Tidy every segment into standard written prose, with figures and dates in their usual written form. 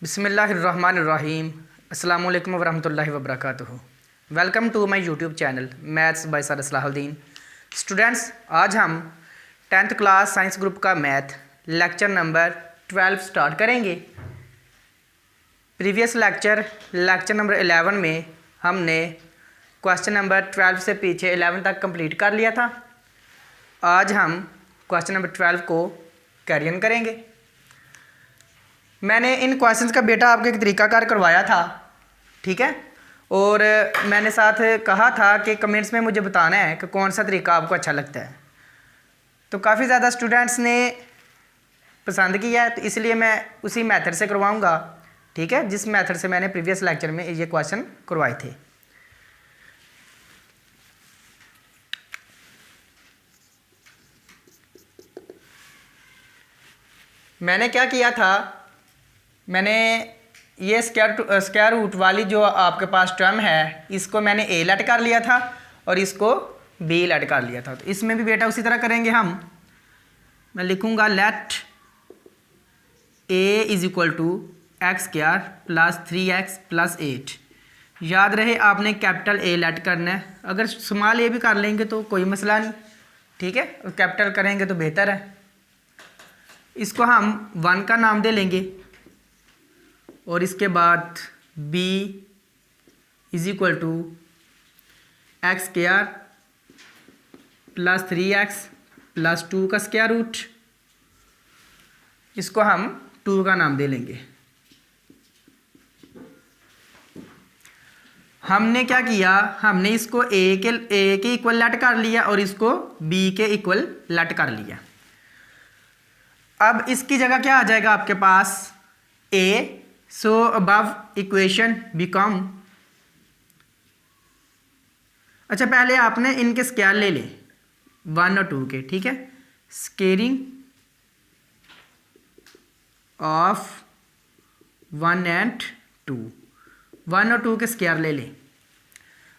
बिस्मिल्लाहिर्रहमानिर्रहीम। अस्सलामु अलैकुम वरहमतुल्लाहि वबरकातुहू। Welcome to my YouTube channel maths by sir Salahuddin. Students, आज हम 10th क्लास साइंस ग्रुप का मैथ लेक्चर नंबर 12 स्टार्ट करेंगे। प्रीवियस लेक्चर नंबर 11 में हमने क्वेश्चन नंबर 12 से पीछे 11 तक कंप्लीट कर लिया था। आज हम क्वेश्चन नंबर 12 को कैरी ऑन करेंगे। मैंने इन क्वेश्चंस का बेटा आपको एक तरीकाकार करवाया था, ठीक है, और मैंने साथ कहा था कि कमेंट्स में मुझे बताना है कि कौन सा तरीका आपको अच्छा लगता है। तो काफ़ी ज़्यादा स्टूडेंट्स ने पसंद किया है, तो इसलिए मैं उसी मेथड से करवाऊंगा, ठीक है, जिस मेथड से मैंने प्रीवियस लेक्चर में ये क्वेश्चन करवाए थे। मैंने क्या किया था, मैंने ये स्क्वायर रूट वाली जो आपके पास टर्म है, इसको मैंने ए लेट कर लिया था और इसको बी लेट कर लिया था। तो इसमें भी बेटा उसी तरह करेंगे हम। मैं लिखूंगा let a is equal to x square plus 3x plus 8। याद रहे आपने कैपिटल ए लेट करना है, अगर स्मॉल ए भी कर लेंगे तो कोई मसला नहीं, ठीक है, कैपिटल करेंगे तो बेहतर है। इसको हम 1 का नाम दे लेंगे और इसके बाद b is equal to x square plus 3x plus 2 का स्क्वायर रूट, इसको हम 2 का नाम दे लेंगे। हमने क्या किया, हमने इसको a के इक्वल लेट कर लिया और इसको b के इक्वल लेट कर लिया। अब इसकी जगह क्या आ जाएगा आपके पास a, so above equation become, अच्छा पहले आपने इनके स्क्वायर ले लें 1 और 2 के, ठीक है, स्क्वेयरिंग ऑफ 1 एंड 2, 1 और 2 के स्क्वायर ले लें,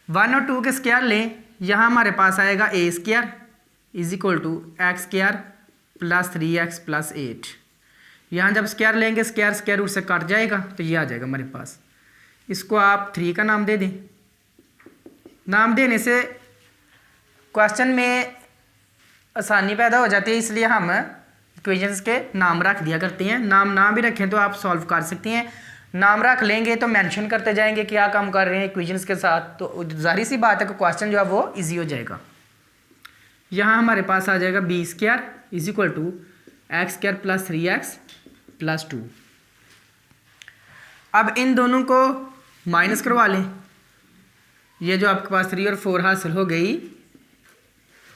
1 और 2 के स्क्वायर लें। यहाँ हमारे पास आएगा a square is equal to x square plus 3x plus 8। यहाँ जब स्क्वायर लेंगे स्क्वायर रूट से कट जाएगा तो ये आ जाएगा हमारे पास। इसको आप 3 का नाम दे दें। नाम देने से क्वेश्चन में आसानी पैदा हो जाती है, इसलिए हम इक्वेशंस के नाम रख दिया करते हैं। नाम ना भी रखें तो आप सॉल्व कर सकते हैं, नाम रख लेंगे तो मेंशन करते जाएंगे क्या काम कर रहे हैं इक्वेशंस के साथ, तो जाहिर सी बात है कि क्वेश्चन जो है वो ईजी हो जाएगा। यहाँ हमारे पास आ जाएगा b square is equal to x square plus 3x plus 2। अब इन दोनों को माइनस करवा लें। ये जो आपके पास 3 और 4 हासिल हो गई,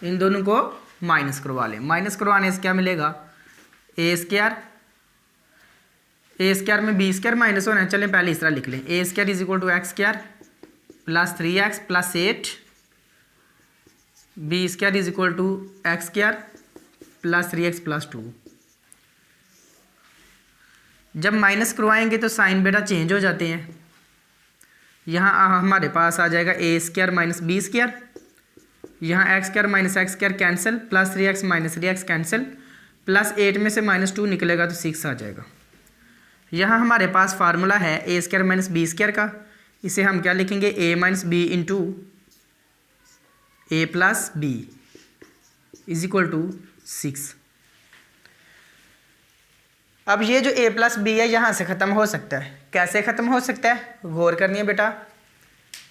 इन दोनों को माइनस करवा लें। माइनस करवाने से क्या मिलेगा, ए स्क्वायर में बी स्क्वायर माइनस होना है। चलें पहले इस तरह लिख लें, a square is equal to x square plus 3x plus 8, b square is equal to x square plus 3x plus 2। जब माइनस करवाएंगे तो साइन बेटा चेंज हो जाते हैं। यहाँ हमारे पास आ जाएगा ए स्क्वायर माइनस बी स्क्वायर, यहाँ x square minus x square cancel, plus 3x minus 3x cancel, plus 8 में से माइनस 2 निकलेगा तो 6 आ जाएगा। यहाँ हमारे पास फार्मूला है a square minus b square का, इसे हम क्या लिखेंगे, a minus b into a plus b is equal to 6। अब ये जो a प्लस बी है यहाँ से ख़त्म हो सकता है। कैसे ख़त्म हो सकता है, गौर करनी है बेटा।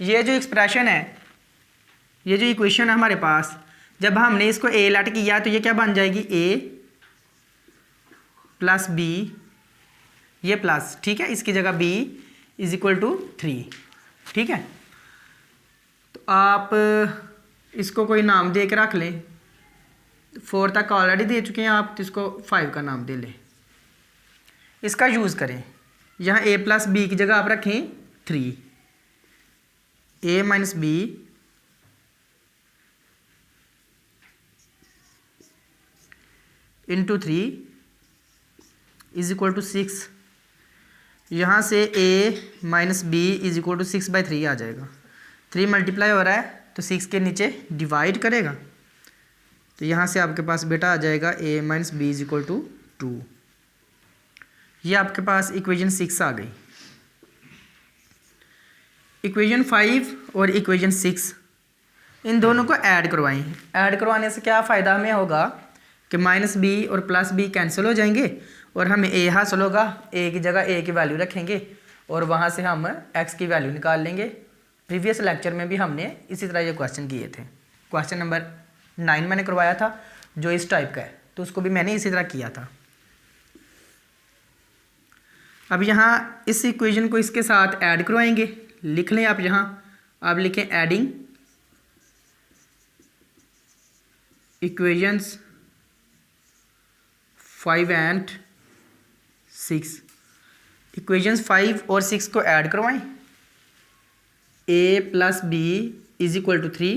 ये जो एक्सप्रेशन है, ये जो इक्वेशन है हमारे पास, जब हमने इसको a लेट किया तो ये क्या बन जाएगी, a प्लस b, ये प्लस, ठीक है, इसकी जगह b इज इक्वल टू 3, ठीक है। तो आप इसको कोई नाम दे के रख लें। 4 तक ऑलरेडी दे चुके हैं आप, तो इसको 5 का नाम दे लें। इसका यूज़ करें, यहाँ a प्लस बी की जगह आप रखें 3, a minus b into 3 is equal to 6। यहाँ से a minus b is equal to 6/3 आ जाएगा। 3 मल्टीप्लाई हो रहा है तो 6 के नीचे डिवाइड करेगा, तो यहाँ से आपके पास बेटा आ जाएगा a minus b is equal to 2। ये आपके पास इक्वेशन 6 आ गई। इक्वेशन 5 और इक्वेशन 6 इन दोनों को ऐड करवाएं। ऐड करवाने से क्या फ़ायदा हमें होगा कि -b और +b कैंसिल हो जाएंगे और हमें a हासिल होगा। a की जगह a की वैल्यू रखेंगे और वहाँ से हम x की वैल्यू निकाल लेंगे। प्रीवियस लेक्चर में भी हमने इसी तरह ये क्वेश्चन किए थे। क्वेश्चन नंबर 9 मैंने करवाया था जो इस टाइप का है, तो उसको भी मैंने इसी तरह किया था। अब यहाँ इस इक्वेशन को इसके साथ ऐड करवाएंगे। लिख लें आप, यहाँ आप लिखें एडिंग इक्वेशंस 5 एंड 6। इक्वेशंस 5 और 6 को ऐड करवाएं। a + b = 3,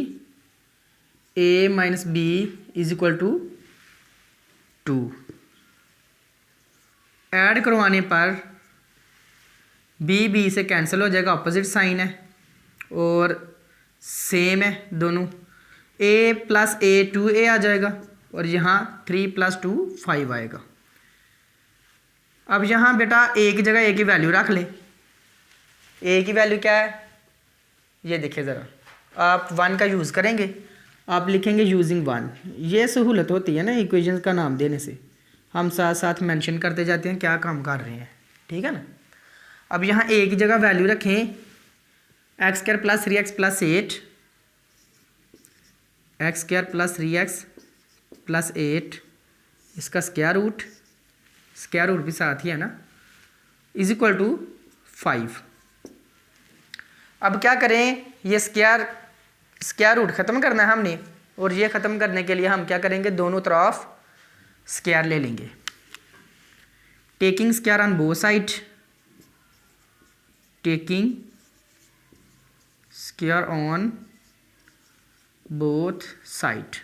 a - b = 2। Add करवाने पर b से कैंसिल हो जाएगा, अपोजिट साइन है और सेम है दोनों। a + a 2a आ जाएगा और यहाँ 3 + 2 5 आएगा। अब यहाँ बेटा a की जगह a की वैल्यू रख लें। a की वैल्यू क्या है, ये देखिए ज़रा, आप 1 का यूज़ करेंगे, आप लिखेंगे यूजिंग 1। ये सहूलत होती है ना इक्वेशन का नाम देने से, हम साथ साथ मेंशन करते जाते हैं क्या काम कर रहे हैं, ठीक है ना। अब यहाँ a की जगह वैल्यू रखें x² + 3x + 8, x² + 3x + 8, इसका स्क्वायर रूट भी साथ ही है ना, = 5। अब क्या करें, ये स्क्वायर रूट ख़त्म करना है हमने, और ये ख़त्म करने के लिए हम क्या करेंगे, दोनों तरफ स्क्वायर ले लेंगे। Taking square on both side, taking square on both side,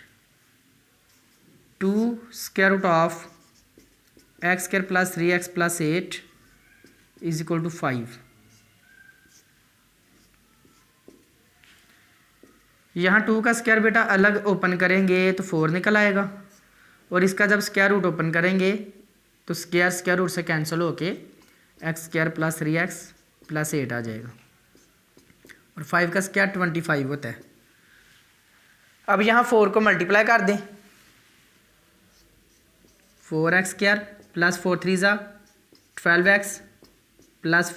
2 √of x² + 3x + 8 = 5। यहाँ 2 का स्क्वायर बेटा अलग ओपन करेंगे तो 4 निकल आएगा, और इसका जब स्क्वायर रूट ओपन करेंगे तो स्क्वायर रूट से कैंसिल होके x² + 3x + 8 आ जाएगा, और 5 का स्क्वायर 25 होता है। अब यहाँ 4 को मल्टीप्लाई कर दें, 4x² + 4 3 12x +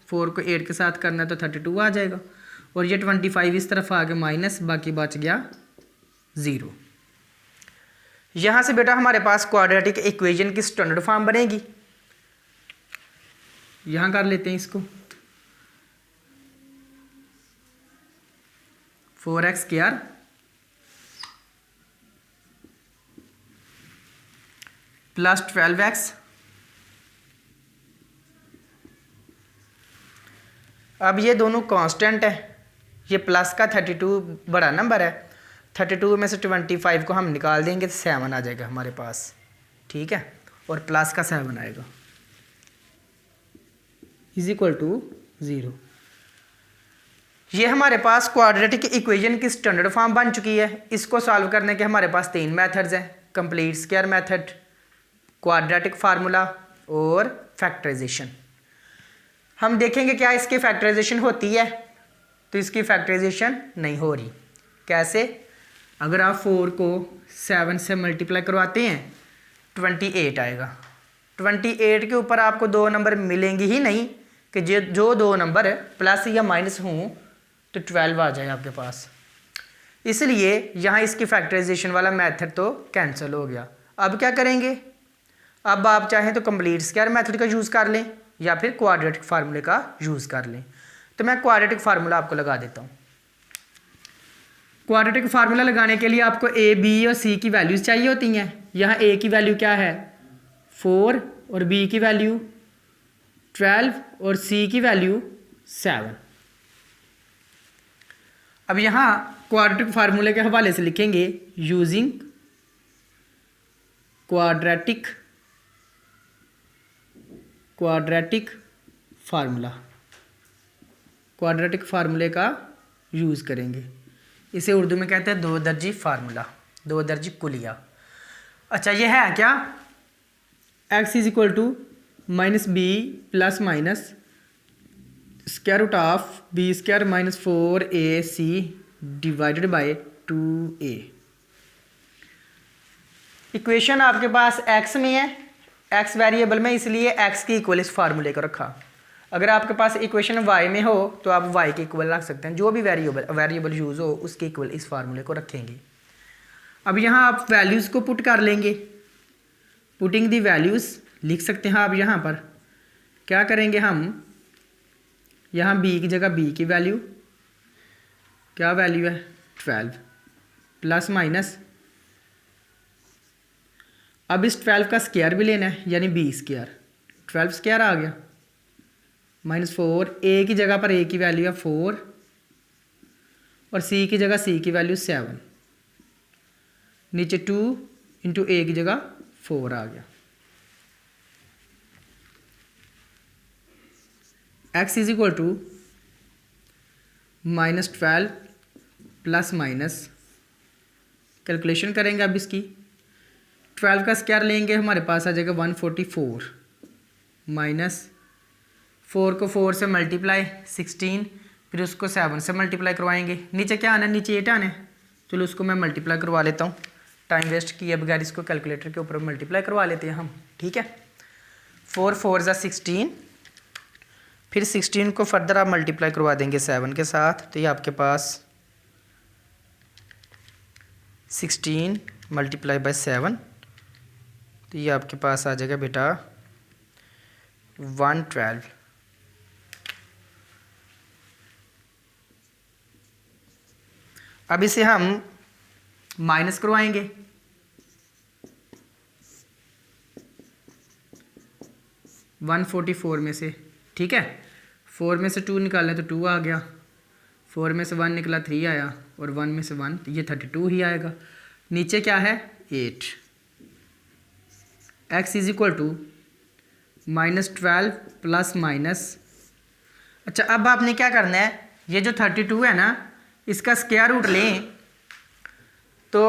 4 को 8 के साथ करना है तो 32 आ जाएगा, और ये 25 इस तरफ आ गया माइनस, बाकी बच गया 0। यहाँ से बेटा हमारे पास क्वाड्रेटिक इक्वेशन की स्टैंडर्ड फॉर्म बनेगी। यहाँ कर लेते हैं इसको, 4x² + 12x, अब ये दोनों कांस्टेंट है, ये प्लस का 32 बड़ा नंबर है, 32 में से 25 को हम निकाल देंगे तो 7 आ जाएगा हमारे पास, ठीक है, और प्लस का 7 आएगा = 0। ये हमारे पास क्वाड्रेटिक इक्वेशन की स्टैंडर्ड फॉर्म बन चुकी है। इसको सॉल्व करने के हमारे पास 3 मेथड्स हैं, complete square method, quadratic formula और फैक्टराइजेशन। हम देखेंगे क्या इसकी फैक्टराइजेशन होती है, तो इसकी फैक्टराइजेशन नहीं हो रही। कैसे, अगर आप 4 को 7 से मल्टीप्लाई करवाते हैं 28 आएगा। 28 के ऊपर आपको 2 नंबर मिलेंगे ही नहीं कि जो 2 नंबर प्लस या माइनस हों तो 12 आ जाए आपके पास, इसलिए यहाँ इसकी फैक्टराइजेशन वाला मेथड तो कैंसिल हो गया। अब क्या करेंगे, अब आप चाहें तो कंप्लीट स्क्वायर मेथड का यूज़ कर लें या फिर क्वाड्रेटिक फार्मूले का यूज़ कर लें। तो मैं क्वाड्रेटिक फार्मूला आपको लगा देता हूँ। क्वाड्रेटिक फार्मूला लगाने के लिए आपको a, b और c की वैल्यूज़ चाहिए होती हैं। यहाँ a की वैल्यू क्या है 4 और b की वैल्यू 12 और c की वैल्यू 7। अब यहाँ क्वाड्रेटिक फार्मूले के हवाले से लिखेंगे यूजिंग क्वाड्रेटिक फार्मूला, क्वाड्रेटिक फार्मूले का यूज़ करेंगे। इसे उर्दू में कहते हैं 2 दर्जी फार्मूला, 2 दर्जी कुलिया। अच्छा, ये है क्या, x = minus b plus minus square root of b square minus 4ac divided by 2a। Equation आपके पास x में है, x वेरिएबल में, इसलिए x के इक्वल इस फार्मूले को रखा। अगर आपके पास इक्वेशन y में हो तो आप y के इक्वल रख सकते हैं, जो भी वेरिएबल यूज़ हो उसके इक्वल इस फार्मूले को रखेंगे। अब यहाँ आप वैल्यूज़ को पुट कर लेंगे, पुटिंग दी वैल्यूज़ लिख सकते हैं आप। यहाँ पर क्या करेंगे हम, यहाँ b की जगह b की वैल्यू, क्या वैल्यू है 12 प्लस माइनस, अब इस 12 का स्क्वायर भी लेना है यानी b स्क्वायर, 12 स्क्वायर आ गया माइनस 4, a की जगह पर a की वैल्यू है 4 और c की जगह c की वैल्यू 7, नीचे 2 इंटू a की जगह 4 आ गया। x is equal to minus 12 plus minus, calculation करेंगे अब इसकी, 12 का स्क्वायर लेंगे हमारे पास आ जाएगा 144 माइनस 4 को 4 से मल्टीप्लाई 16, फिर उसको 7 से मल्टीप्लाई करवाएंगे। नीचे क्या आना है, नीचे 8 आना है। चलो उसको मैं मल्टीप्लाई करवा लेता हूँ, टाइम वेस्ट किए बगैर इसको कैलकुलेटर के ऊपर मल्टीप्लाई करवा लेते हैं हम, ठीक है। 4 4 ज़ा 16, फिर 16 को फर्दर आप मल्टीप्लाई करवा देंगे 7 के साथ, तो ये आपके पास 16 मल्टीप्लाई बाय 7, तो ये आपके पास आ जाएगा बेटा 112। अब इसे हम माइनस करवाएंगे, वन 44 में से, ठीक है। 4 में से 2 निकालें तो 2 आ गया, 4 में से 1 निकला 3 आया, और 1 में से 1 तो ये 32 ही आएगा। नीचे क्या है 8। x is equal to minus 12 plus minus, अच्छा अब आपने क्या करना है, ये जो 32 है ना इसका स्क्वायर रूट लें तो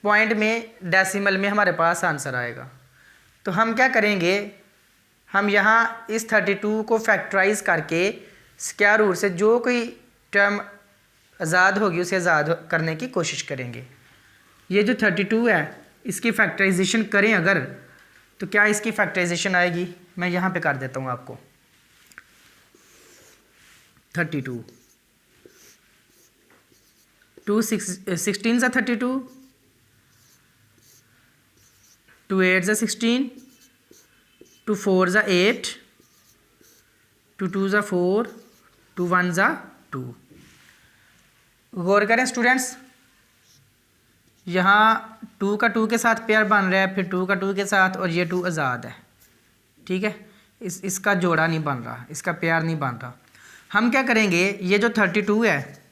पॉइंट में डेसिमल में हमारे पास आंसर आएगा। तो हम क्या करेंगे, हम यहाँ इस 32 को फैक्टराइज करके स्क्वायर रूट से जो कोई टर्म आज़ाद होगी उसे आज़ाद करने की कोशिश करेंगे। ये जो 32 है इसकी फैक्टराइजेशन करें अगर, तो क्या इसकी फैक्टराइजेशन आएगी, मैं यहाँ पे कर देता हूँ आपको। 32 2 16 ज़ा 32, 2 8 ज़ा 16, 2 4 ज़ा 8, 2 2 ज़ा 4, 2 1 ज़ा 2। गौर करें स्टूडेंट्स, यहाँ 2 का 2 के साथ पेयर बन रहा है, फिर 2 का 2 के साथ, और ये 2 आज़ाद है, ठीक है। इसका जोड़ा नहीं बन रहा, इसका पेयर नहीं बन रहा। हम क्या करेंगे, ये जो 32 है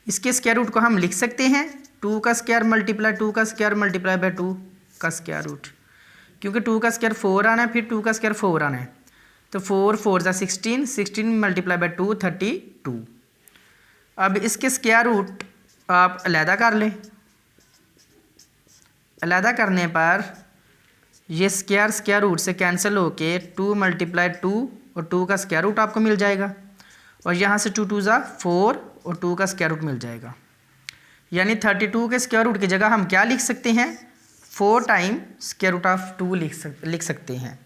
इसके स्क्वायर रूट को हम लिख सकते हैं 2 का स्क्वायर मल्टीप्लाई 2 का स्क्वायर मल्टीप्लाई बाय 2 का स्क्वायर रूट, क्योंकि 2 का स्क्वायर 4 आना है, फिर 2 का स्क्वायर 4 आना है, तो 4 4 ज़ा 16, 16 मल्टीप्लाई बाय 2 32। अब इसके स्क्वायर रूट आप अलहदा कर लें, अलहदा करने पर ये स्क्वायर रूट से कैंसिल होके 2 मल्टीप्लाई 2 और 2 का स्क्वायर रूट आपको मिल जाएगा, और यहाँ से 2 2 ज़ा 4 और 2 का स्क्वायर रूट मिल जाएगा। यानी 32 के स्क्वायर रूट की जगह हम क्या लिख सकते हैं, 4 टाइम स्क्वायर रूट ऑफ 2 लिख सकते हैं।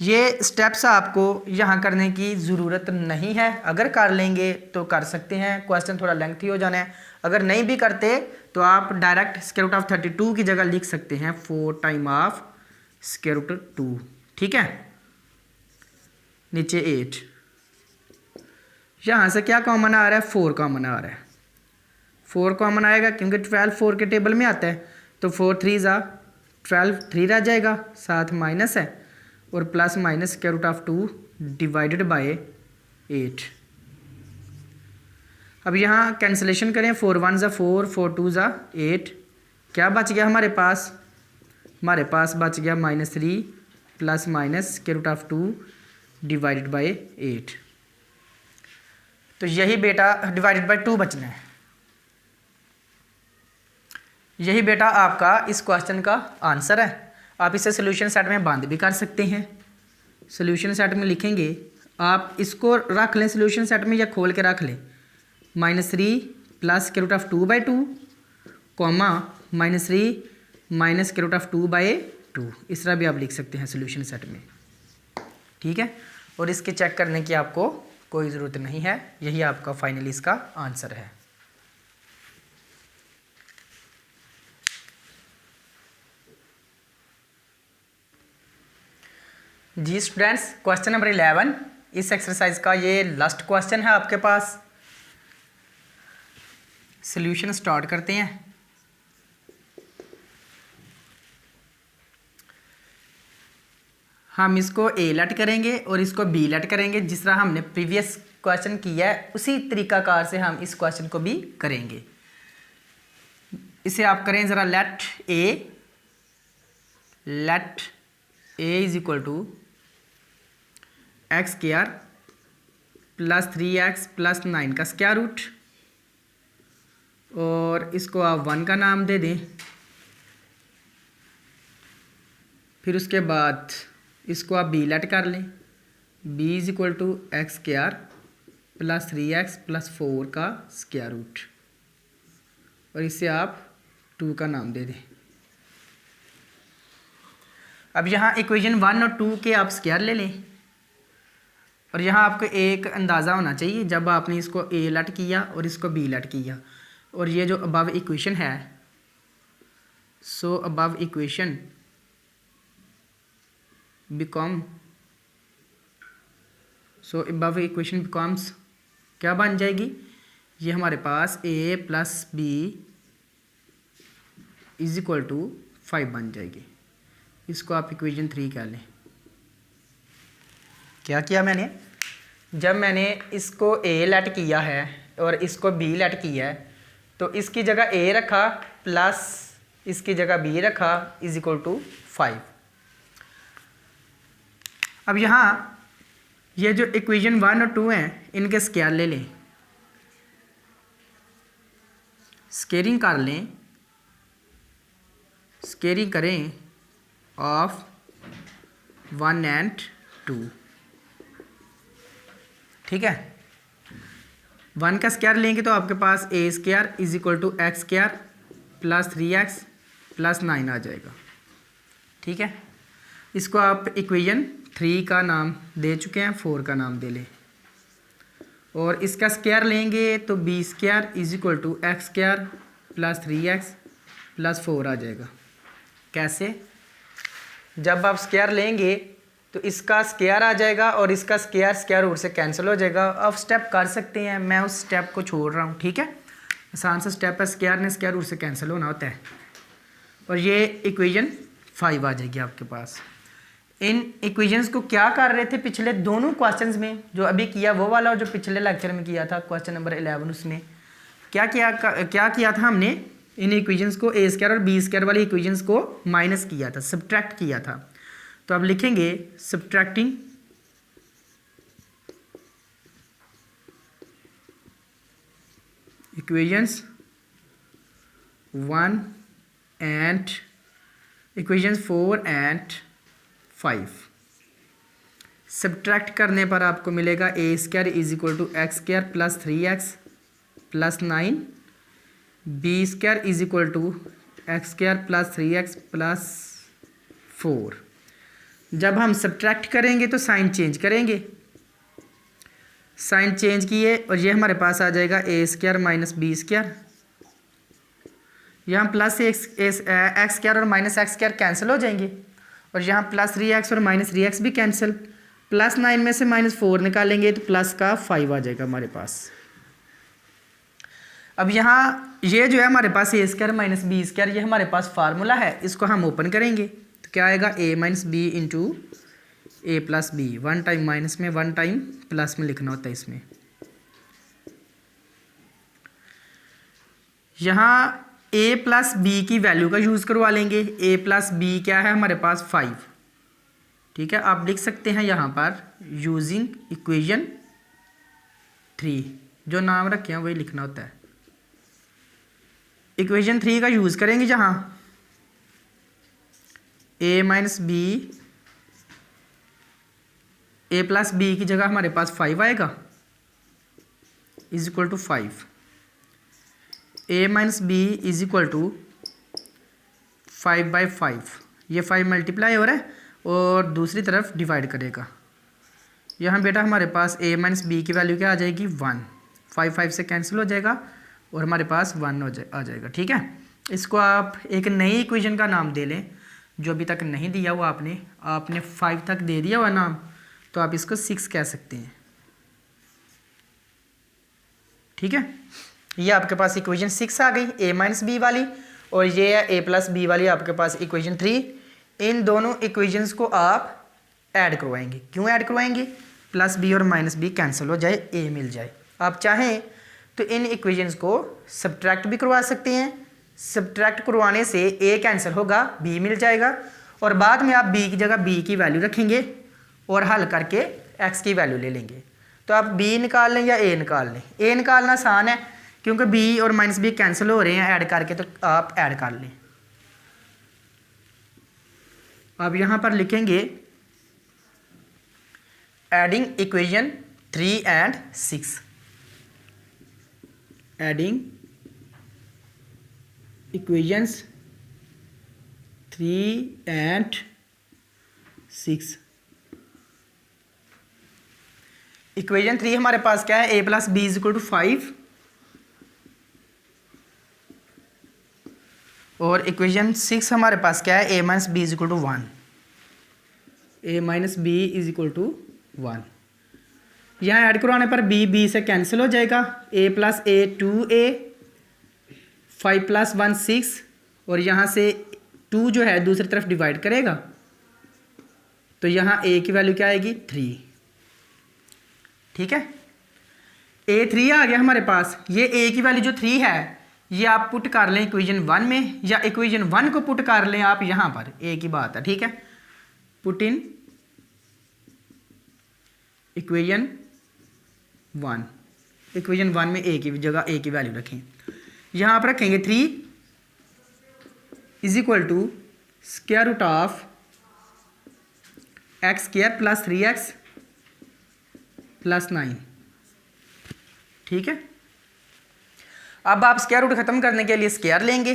ये स्टेप्स आपको यहाँ करने की ज़रूरत नहीं है, अगर कर लेंगे तो कर सकते हैं, क्वेश्चन थोड़ा लेंथी हो जाना है। अगर नहीं भी करते तो आप डायरेक्ट स्क्वायर रूट ऑफ 32 की जगह लिख सकते हैं 4 टाइम ऑफ स्क्वायर रूट 2, ठीक है। नीचे 8, यहाँ से क्या कॉमन आ रहा है, 4 कॉमन आ रहा है, 4 कॉमन आएगा क्योंकि 12 4 के टेबल में आता है, तो 4 3 ज़ा 12, 3 रह जाएगा, साथ माइनस है और plus minus square root of 2 divided by 8। अब यहाँ कैंसिलेशन करें, 4 1 ज़ा 4, 4 2 ज़ा 8, क्या बच गया हमारे पास, हमारे पास बच गया -3 plus minus square root of 2 divided by 8। तो यही बेटा डिवाइडेड बाय 2 बचना है, यही बेटा आपका इस क्वेश्चन का आंसर है। आप इसे सोल्यूशन सेट में बंद भी कर सकते हैं। सोल्यूशन सेट में लिखेंगे, आप इसको रख लें सोल्यूशन सेट में या खोल के रख लें, -3 plus square root of 2/2 comma -3 minus square root of 2/2, इस तरह भी आप लिख सकते हैं सोल्यूशन सेट में। ठीक है, और इसके चेक करने की आपको कोई ज़रूरत नहीं है, यही आपका फाइनली इसका आंसर है। जी स्टूडेंट्स, क्वेश्चन नंबर 11 इस एक्सरसाइज का ये लास्ट क्वेश्चन है आपके पास। सॉल्यूशन स्टार्ट करते हैं। हम इसको ए लेट करेंगे और इसको बी लेट करेंगे, जिस तरह हमने प्रीवियस क्वेश्चन किया है उसी तरीकाकार से हम इस क्वेश्चन को भी करेंगे। इसे आप करें ज़रा, let a is equal to x square plus 3x plus 9 का स्क्वायर रूट, और इसको आप 1 का नाम दे दें। फिर उसके बाद इसको आप बी लेट कर लें, b is equal to x square plus 3x plus 4 का स्क्वायर रूट, और इसे आप 2 का नाम दे दें। अब यहाँ इक्वेशन 1 और 2 के आप स्क्वायर ले लें, और यहाँ आपको एक अंदाज़ा होना चाहिए जब आपने इसको ए लेट किया और इसको बी लेट किया, और ये जो अबव इक्वेशन है, सो अबव इक्वेशन बिकम्स क्या बन जाएगी, ये हमारे पास a plus b is equal to 5 बन जाएगी। इसको आप इक्वेशन 3 कह लें। क्या किया मैंने, जब मैंने इसको a लेट किया है और इसको b लेट किया है, तो इसकी जगह a रखा प्लस इसकी जगह b रखा इज इक्वल टू 5। अब यहाँ ये जो इक्वेशन 1 और 2 हैं, इनके स्क्वायर ले लें, स्क्वेयरिंग कर लें, स्क्वेयरिंग करें ऑफ 1 एंड 2। ठीक है, 1 का स्क्वायर लेंगे तो आपके पास a square is equal to x square plus 3x plus 9 आ जाएगा। ठीक है, इसको आप इक्वेशन 3 का नाम दे चुके हैं, 4 का नाम दे लें, और इसका स्क्वायर लेंगे तो b square is equal to x square plus 3x plus 4 आ जाएगा। कैसे, जब आप स्क्वायर लेंगे तो इसका स्क्वायर आ जाएगा और इसका स्क्वायर रूट से कैंसिल हो जाएगा। अब स्टेप कर सकते हैं, मैं उस स्टेप को छोड़ रहा हूँ। ठीक है, आसान सा स्टेप है, स्क्वायर रूट से कैंसिल होना होता है, और ये इक्वेशन 5 आ जाएगी आपके पास। इन इक्वेशंस को क्या कर रहे थे पिछले दोनों क्वेश्चंस में, जो अभी किया वो वाला और जो पिछले लेक्चर में किया था क्वेश्चन नंबर 11, उसमें क्या किया था हमने, इन इक्वेशंस को a स्क्वायर और b स्क्वायर वाली इक्वेशंस को माइनस किया था, सब्ट्रैक्ट किया था। तो अब लिखेंगे subtracting equations 1 and equations 4 and 5। Subtract करने पर आपको मिलेगा a square is equal to x square plus 3x plus 9, b square is equal to x square plus 3x plus 4। जब हम सब्ट्रैक्ट करेंगे तो साइन चेंज करेंगे, साइन चेंज किए और ये हमारे पास आ जाएगा a square minus b square. यहाँ प्लस एक्स स्क्वायर और माइनस एक्स स्क्वायर कैंसिल हो जाएंगे, और यहाँ प्लस 3x और माइनस 3x भी कैंसिल, प्लस 9 में से -4 निकालेंगे तो प्लस का 5 आ जाएगा हमारे पास। अब यहाँ ये जो है हमारे पास a square minus b square, ये हमारे पास फार्मूला है, इसको हम ओपन करेंगे तो क्या आएगा, a minus b into a plus b. 1 time minus में 1 टाइम प्लस में लिखना होता है इसमें। यहाँ a प्लस बी की वैल्यू का यूज़ करवा लेंगे। a प्लस बी क्या है हमारे पास 5। ठीक है, आप लिख सकते हैं यहाँ पर यूजिंग इक्वेशन 3, जो नाम रखे हैं वही लिखना होता है। इक्वेशन 3 का यूज़ करेंगे जहाँ a minus b a plus b की जगह हमारे पास 5 आएगा is equal to 5। A minus b is equal to 5/5। ये 5 मल्टीप्लाई हो रहा है और दूसरी तरफ डिवाइड करेगा। यहाँ बेटा हमारे पास a माइनस बी की वैल्यू क्या आ जाएगी 1। 5 से कैंसिल हो जाएगा और हमारे पास 1 आ जाएगा। ठीक है, इसको आप एक नई इक्वेशन का नाम दे लें जो अभी तक नहीं दिया हुआ आपने 5 तक दे दिया हुआ नाम, तो आप इसको 6 कह सकते हैं। ठीक है, ये आपके पास इक्वेशन 6 आ गई a माइनस बी वाली, और ये है a प्लस बी वाली आपके पास इक्वेशन 3। इन दोनों इक्वेशंस को आप ऐड करवाएंगे। क्यों ऐड करवाएंगे? प्लस बी और माइनस बी कैंसिल हो जाए, a मिल जाए। आप चाहें तो इन इक्वेशंस को सब्ट्रैक्ट भी करवा सकते हैं। सब्ट्रैक्ट करवाने से a कैंसिल होगा, b मिल जाएगा, और बाद में आप b की जगह b की वैल्यू रखेंगे और हल करके x की वैल्यू ले लेंगे। तो आप b निकाल लें या a निकाल लें। a निकालना आसान है क्योंकि b और माइनस बी कैंसिल हो रहे हैं ऐड करके, तो आप ऐड कर लें। अब यहाँ पर लिखेंगे adding equation 3 and 6। Adding equations 3 and 6। Equation 3 हमारे पास क्या है? a plus b is equal to 5, और इक्वेशन 6 हमारे पास क्या है? a minus b is equal to 1। a minus b is equal to 1। यहाँ ऐड करवाने पर b से कैंसिल हो जाएगा। a plus a 2a, 5 plus 1 6, और यहाँ से 2 जो है दूसरी तरफ डिवाइड करेगा, तो यहाँ a की वैल्यू क्या आएगी? 3। ठीक है, a 3 आ गया हमारे पास। ये a की वैल्यू जो 3 है ये आप पुट कर लें इक्वेशन 1 में, या इक्वेशन 1 को पुट कर लें आप यहाँ पर, a की बात है। ठीक है, पुट इन इक्वेशन 1। इक्वेशन 1 में a की जगह a की वैल्यू रखें। यहाँ आप रखेंगे 3 is equal to square root of x square plus 3x plus 9। ठीक है, अब आप स्क्वायर रूट ख़त्म करने के लिए स्क्वायर लेंगे।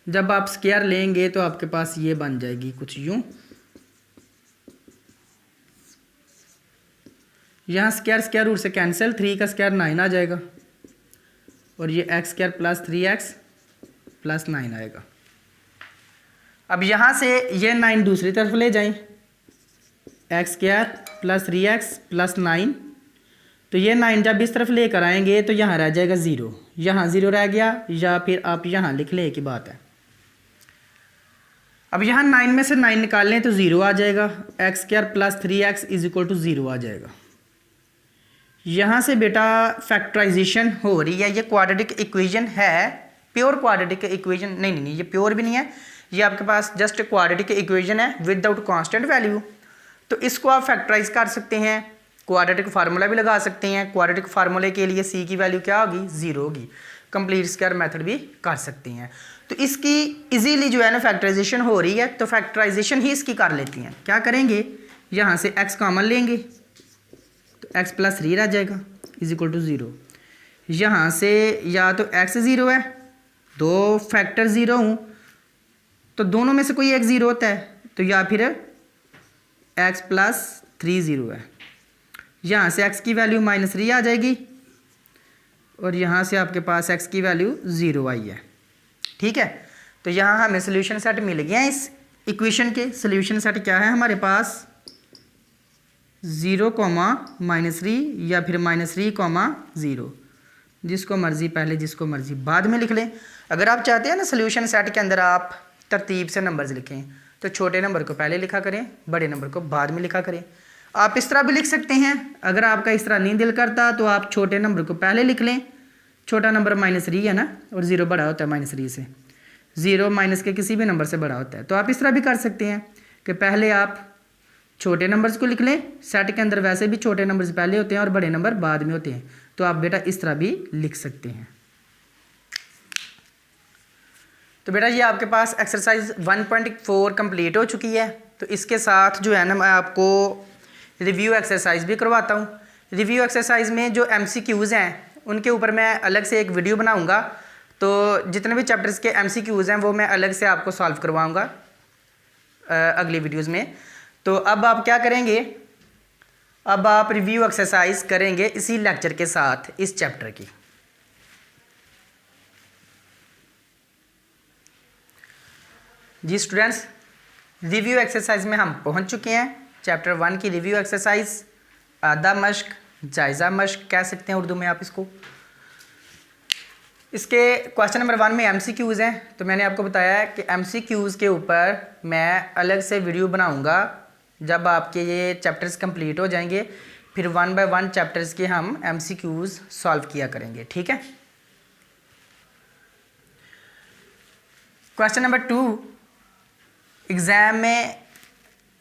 जब आप स्क्वायर लेंगे तो आपके पास ये बन जाएगी कुछ यूँ। यहाँ स्क्वायर रूट से कैंसिल, 3 का स्क्वायर 9 आ जाएगा, और ये x square plus 3x plus 9 आएगा। अब यहाँ से ये 9 दूसरी तरफ ले जाएं, x square plus 3x plus 9, तो ये 9 जब इस तरफ लेकर आएंगे तो यहाँ रह जाएगा 0, यहाँ 0 रह गया, या फिर आप यहाँ लिख लें की बात है। अब यहाँ 9 में से 9 निकाल लें तो 0 आ जाएगा, x square plus 3x is equal to 0 आ जाएगा। यहाँ से बेटा फैक्टराइजेशन हो रही है। ये क्वाड्रेटिक इक्वेशन है, प्योर क्वाड्रेटिक इक्वेशन नहीं, ये प्योर भी नहीं है, ये आपके पास जस्ट क्वाड्रेटिक इक्वेशन है विदाउट कांस्टेंट वैल्यू। तो इसको आप फैक्टराइज कर सकते हैं, क्वाड्रेटिक फार्मूला भी लगा सकते हैं। क्वाड्रेटिक फार्मूले के लिए c की वैल्यू क्या होगी? 0 होगी। कंप्लीट स्क्वायर मेथड भी कर सकते हैं। तो इसकी इजीली जो है ना फैक्टराइजेशन हो रही है, तो फैक्टराइजेशन ही इसकी कर लेती हैं। क्या करेंगे? यहाँ से x कॉमन लेंगे तो x प्लस 3 रह जाएगा इज इक्वल टू 0। यहाँ से या तो x 0 है, दो फैक्टर 0 हूँ तो दोनों में से कोई एक 0 होता है, तो या फिर x प्लस 3 0 है। यहाँ से x की वैल्यू -3 आ जाएगी, और यहाँ से आपके पास x की वैल्यू 0 आई है। ठीक है, तो यहाँ हमें सोल्यूशन सेट मिल गया है। इस इक्वेशन के सोल्यूशन सेट क्या है हमारे पास? 0, -3 या फिर -3, 0, जिसको मर्जी पहले जिसको मर्जी बाद में लिख लें। अगर आप चाहते हैं ना सोल्यूशन सेट के अंदर आप तरतीब से नंबर्स लिखें, तो छोटे नंबर को पहले लिखा करें, बड़े नंबर को बाद में लिखा करें। आप इस तरह भी लिख सकते हैं। अगर आपका इस तरह नहीं दिल करता तो आप छोटे नंबर को पहले लिख लें। छोटा नंबर -3 है ना, और 0 बड़ा होता है -3 से। 0 माइनस के किसी भी नंबर से बड़ा होता है। तो आप इस तरह भी कर सकते हैं कि पहले आप छोटे नंबर्स को लिख लें। सेट के अंदर वैसे भी छोटे नंबर्स पहले होते हैं और बड़े नंबर बाद में होते हैं, तो आप बेटा इस तरह भी लिख सकते हैं। तो बेटा ये आपके पास एक्सरसाइज 1.4 कंप्लीट हो चुकी है। तो इसके साथ जो है ना मैं आपको रिव्यू एक्सरसाइज भी करवाता हूँ। रिव्यू एक्सरसाइज में जो MCQs हैं उनके ऊपर मैं अलग से एक वीडियो बनाऊँगा, तो जितने भी चैप्टर्स के MCQs हैं वो मैं अलग से आपको सॉल्व करवाऊँगा अगली वीडियोज़ में। तो अब आप क्या करेंगे, अब आप रिव्यू एक्सरसाइज करेंगे इसी लेक्चर के साथ इस चैप्टर की। जी स्टूडेंट्स, रिव्यू एक्सरसाइज में हम पहुंच चुके हैं। चैप्टर 1 की रिव्यू एक्सरसाइज, आधा मश्क, जायज़ा मश्क कह सकते हैं उर्दू में आप इसको। इसके क्वेश्चन नंबर 1 में MCQs हैं, तो मैंने आपको बताया है कि MCQs के ऊपर मैं अलग से वीडियो बनाऊंगा जब आपके ये चैप्टर्स कंप्लीट हो जाएंगे, फिर 1 बाय 1 चैप्टर्स के हम MCQs सॉल्व किया करेंगे, ठीक है। क्वेश्चन नंबर 2, एग्ज़ाम में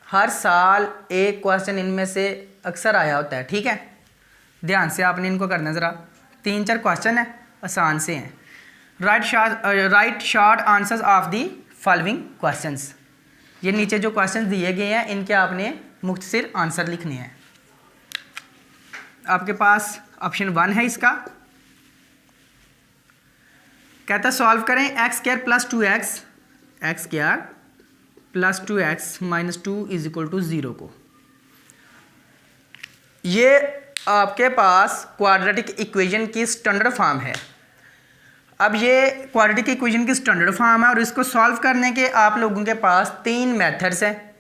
हर साल एक क्वेश्चन इनमें से अक्सर आया होता है, ठीक है। ध्यान से आपने इनको करना ज़रा, 3-4 क्वेश्चन है, आसान से हैं। Right short answers of the following questions. ये नीचे जो क्वेश्चंस दिए गए हैं इनके आपने मुख्तसर आंसर लिखने हैं। आपके पास ऑप्शन 1 है इसका, कहता है सॉल्व करें x² + 2x, x² + 2x - 2 = 0 को। ये आपके पास क्वाड्रेटिक इक्वेशन की स्टैंडर्ड फॉर्म है। अब ये क्वाड्रेटिक इक्वेशन की स्टैंडर्ड फॉर्म है और इसको सॉल्व करने के आप लोगों के पास 3 मेथड्स हैं।